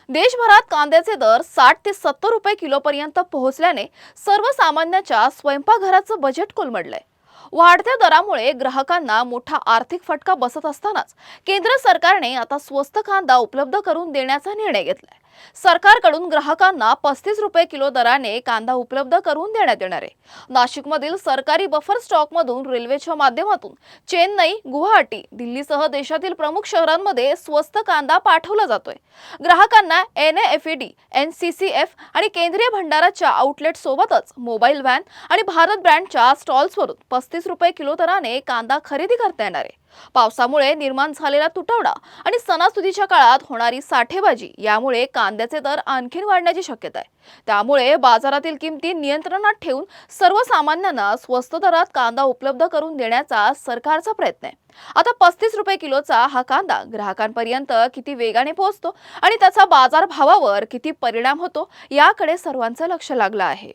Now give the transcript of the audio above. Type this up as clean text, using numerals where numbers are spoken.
देशभरात कांद्याचे दर 60 ते 70 रुपये किलोपर्यंत पोहोचल्याने सर्वसामान्यांच्या स्वयंपाकघराचं बजेट कोलमडलंय। वाढत्या दरामुळे ग्राहकांना मोठा आर्थिक फटका बसत असतानाच केंद्र सरकारने आता स्वस्त कांदा उपलब्ध करून देण्याचा निर्णय घेतलाय। सरकारकडून ग्राहकांना 35 रुपये किलो दराने कांदा उपलब्ध करून देण्यात येणार आहे। नाशिकमधील सरकारी बफर स्टॉकमधून रेल्वेच्या माध्यमातून चेन्नई, गुवाहाटी, दिल्लीसह देशातील प्रमुख शहरांमध्ये स्वस्त कांदा पाठवला जातोय। ग्राहकांना NAFED, NCCF आणि केंद्रीय भंडाराच्या आउटलेट सोबतच मोबाईल व्हॅन आणि भारत ब्रँडच्या स्टॉल्सवरून 35 रुपये किलो दराने कांदा खरेदी करता येणार आहे। पावसामुळे निर्माण झालेला तुटवडा आणि सणासुदीच्या काळात होणारी साठेबाजी यामुळे कांद्याचे दर आणखी वाढण्याची शक्यता आहे। त्यामुळे बाजारातील किमती नियंत्रणात ठेवून सर्वसामान्यांना स्वस्त दरात कांदा उपलब्ध करून देण्याचा सरकारचा प्रयत्न आहे। आता 35 रुपये किलोचा हा कांदा ग्राहकांपर्यंत किती वेगाने पोहोचतो आणि त्याचा बाजारभावावर किती परिणाम होतो याकडे सर्वांचं लक्ष लागलं आहे।